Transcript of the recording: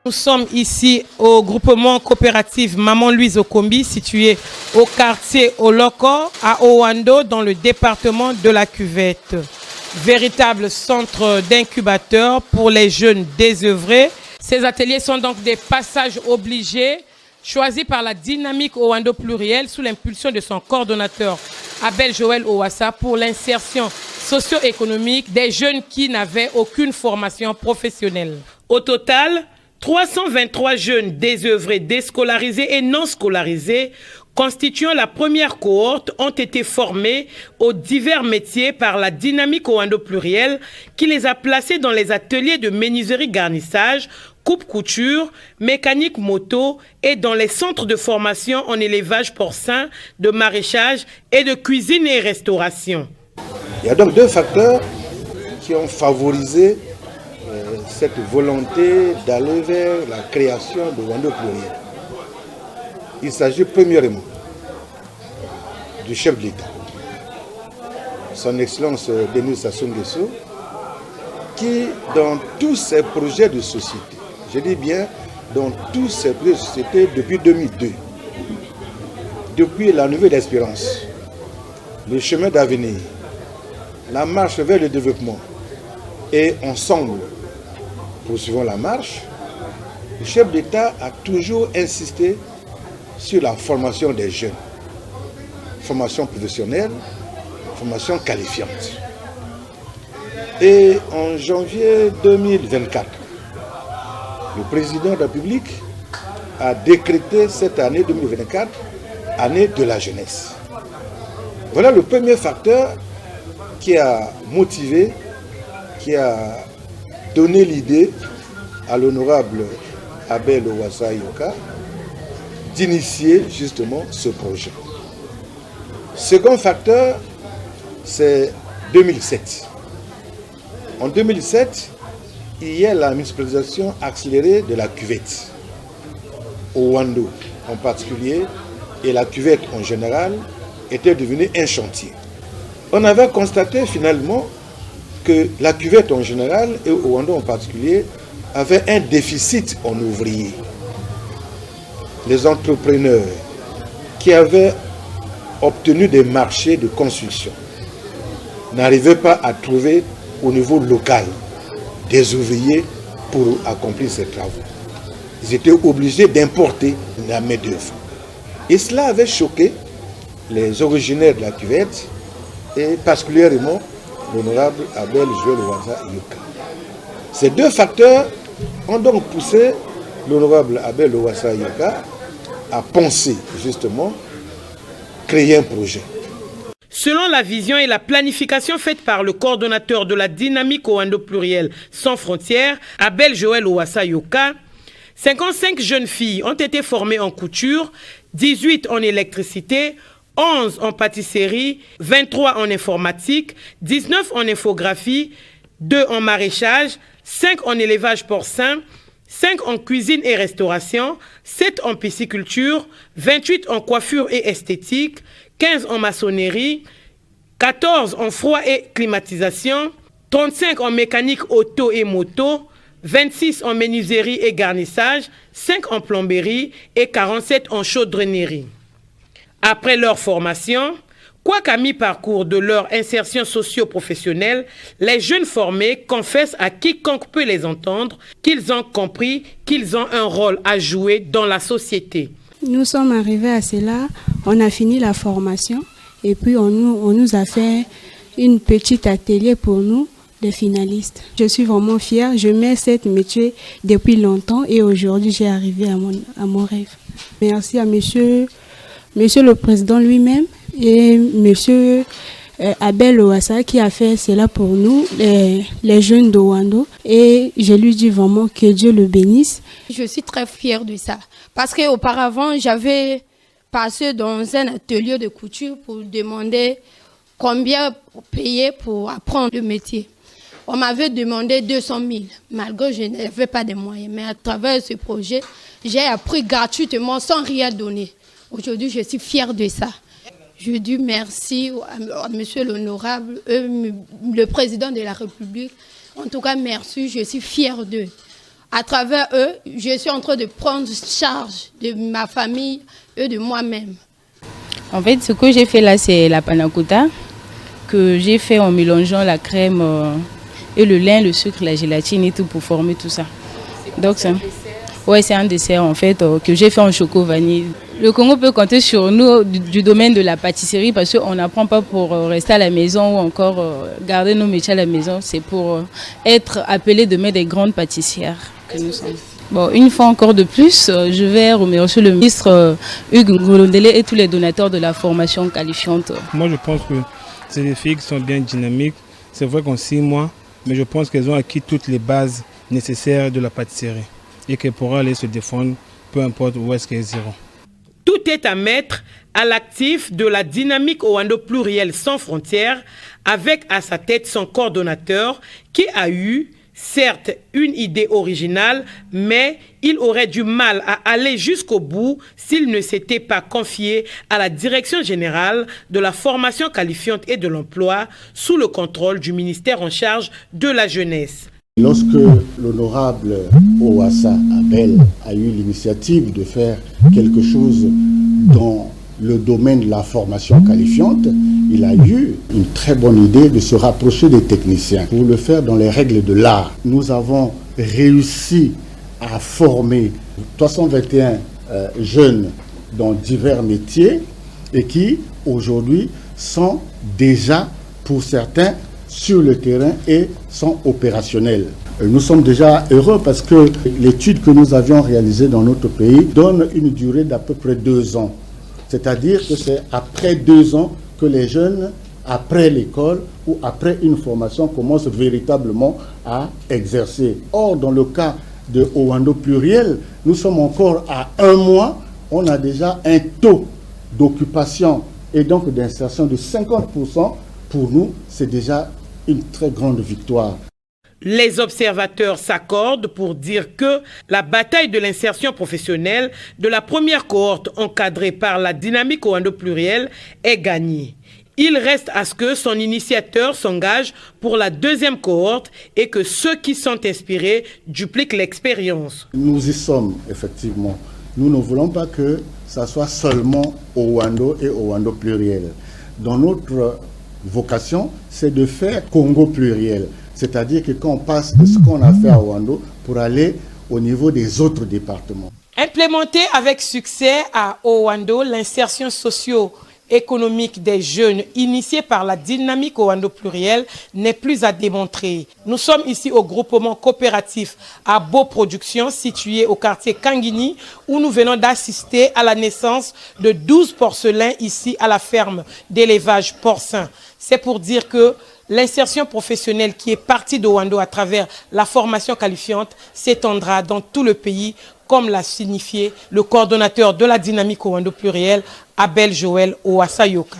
Nous sommes ici au groupement coopératif Maman Louise Okombi, situé au quartier Oloko, à Owando, dans le département de la Cuvette. Véritable centre d'incubateur pour les jeunes désœuvrés. Ces ateliers sont donc des passages obligés choisis par la dynamique Owando plurielle sous l'impulsion de son coordonnateur Abel Joël Owassa pour l'insertion socio-économique des jeunes qui n'avaient aucune formation professionnelle. Au total, 323 jeunes désœuvrés, déscolarisés et non scolarisés constituant la première cohorte ont été formés aux divers métiers par la dynamique Owando plurielle qui les a placés dans les ateliers de menuiserie garnissage, coupe-couture, mécanique moto et dans les centres de formation en élevage porcin, de maraîchage et de cuisine et restauration. Il y a donc deux facteurs qui ont favorisé cette volonté d'aller vers la création de Owando pluriel. Il s'agit premièrement du chef de l'État, son Excellence Denis Sassou Nguesso, qui dans tous ses projets de société, je dis bien dans tous ses projets de société depuis 2002, depuis la nouvelle espérance, le chemin d'avenir, la marche vers le développement et ensemble, poursuivons la marche, le chef d'État a toujours insisté sur la formation des jeunes. Formation professionnelle, formation qualifiante. Et en janvier 2024, le président de la République a décrété cette année 2024, année de la jeunesse. Voilà le premier facteur qui a motivé, qui a donné l'idée à l'honorable Abel Owassa Yoka d'initier justement ce projet. Second facteur, c'est 2007. En 2007, il y a la municipalisation accélérée de la cuvette. Owando en particulier et la cuvette en général était devenue un chantier. On avait constaté finalement que la cuvette en général et Owando en particulier avaient un déficit en ouvriers. Les entrepreneurs qui avaient obtenu des marchés de construction n'arrivaient pas à trouver au niveau local des ouvriers pour accomplir ces travaux. Ils étaient obligés d'importer la main-d'œuvre. Et cela avait choqué les originaires de la cuvette et particulièrement l'honorable Abel Joël Owassa Yoka. Ces deux facteurs ont donc poussé l'honorable Abel Owassa Yoka à penser justement créer un projet. Selon la vision et la planification faite par le coordonnateur de la dynamique Owando pluriel sans frontières, Abel Joël Owassa Yoka, 55 jeunes filles ont été formées en couture, 18 en électricité, 11 en pâtisserie, 23 en informatique, 19 en infographie, 2 en maraîchage, 5 en élevage porcin, 5 en cuisine et restauration, 7 en pisciculture, 28 en coiffure et esthétique, 15 en maçonnerie, 14 en froid et climatisation, 35 en mécanique auto et moto, 26 en menuiserie et garnissage, 5 en plomberie et 47 en chaudronnerie. Après leur formation, quoiqu'à mi-parcours de leur insertion socio-professionnelle, les jeunes formés confessent à quiconque peut les entendre qu'ils ont compris qu'ils ont un rôle à jouer dans la société. Nous sommes arrivés à cela, on a fini la formation et puis on nous a fait une petite atelier pour nous, les finalistes. Je suis vraiment fière, je mets ce métier depuis longtemps et aujourd'hui j'ai arrivé à mon rêve. Merci à monsieur le Président lui-même et monsieur Abel Owassa qui a fait cela pour nous, les jeunes d'Owando. Et je lui dis vraiment que Dieu le bénisse. Je suis très fière de ça. Parce qu'auparavant, j'avais passé dans un atelier de couture pour demander combien payer pour apprendre le métier. On m'avait demandé 200 000, malgré que je n'avais pas de moyens. Mais à travers ce projet, j'ai appris gratuitement sans rien donner. Aujourd'hui, je suis fière de ça. Je dis merci à monsieur l'honorable, le président de la République. En tout cas, merci, je suis fière d'eux. à travers eux, je suis en train de prendre charge de ma famille et de moi-même. En fait, ce que j'ai fait là, c'est la panna cotta que j'ai fait en mélangeant la crème et le lin, le sucre, la gélatine et tout pour former tout ça. Donc c'est un dessert en fait que j'ai fait en choco vanille. Le Congo peut compter sur nous du domaine de la pâtisserie parce qu'on n'apprend pas pour rester à la maison ou encore garder nos métiers à la maison. C'est pour être appelé demain des grandes pâtissières que nous sommes. Bon, une fois encore de plus, je vais remercier le ministre Hugues Ngolondele et tous les donateurs de la formation qualifiante. Moi, je pense que c'est des filles qui sont bien dynamiques. C'est vrai qu'en 6 mois, mais je pense qu'elles ont acquis toutes les bases nécessaires de la pâtisserie et qu'elles pourront aller se défendre, peu importe où est-ce qu'elles iront. Tout est à mettre à l'actif de la dynamique Owando plurielle sans frontières, avec à sa tête son coordonnateur qui a eu, certes, une idée originale, mais il aurait du mal à aller jusqu'au bout s'il ne s'était pas confié à la Direction générale de la formation qualifiante et de l'emploi sous le contrôle du ministère en charge de la jeunesse. Lorsque l'honorable Owassa Abel a eu l'initiative de faire quelque chose dans le domaine de la formation qualifiante, il a eu une très bonne idée de se rapprocher des techniciens pour le faire dans les règles de l'art. Nous avons réussi à former 321 jeunes dans divers métiers et qui aujourd'hui sont déjà, pour certains, sur le terrain et sont opérationnels. Nous sommes déjà heureux parce que l'étude que nous avions réalisée dans notre pays donne une durée d'à peu près 2 ans. C'est-à-dire que c'est après 2 ans que les jeunes, après l'école ou après une formation, commencent véritablement à exercer. Or, dans le cas de Owando pluriel, nous sommes encore à 1 mois, on a déjà un taux d'occupation et donc d'insertion de 50%. Pour nous, c'est déjà une très grande victoire. Les observateurs s'accordent pour dire que la bataille de l'insertion professionnelle de la première cohorte encadrée par la dynamique Owando plurielle est gagnée. Il reste à ce que son initiateur s'engage pour la 2e cohorte et que ceux qui sont inspirés dupliquent l'expérience. Nous y sommes, effectivement. Nous ne voulons pas que ça soit seulement Owando et Owando pluriel. Dans notre vocation, c'est de faire Congo pluriel. C'est-à-dire que quand on passe de ce qu'on a fait à Owando pour aller au niveau des autres départements. Implémenter avec succès à Owando l'insertion socio-économique des jeunes initiée par la dynamique Owando plurielle n'est plus à démontrer. Nous sommes ici au groupement coopératif à Beau Production situé au quartier Kangini où nous venons d'assister à la naissance de 12 porcelins ici à la ferme d'élevage porcin. C'est pour dire que l'insertion professionnelle qui est partie d'Owando à travers la formation qualifiante s'étendra dans tout le pays, comme l'a signifié le coordonnateur de la dynamique Owando plurielle, Abel Joël Owassa Yoka.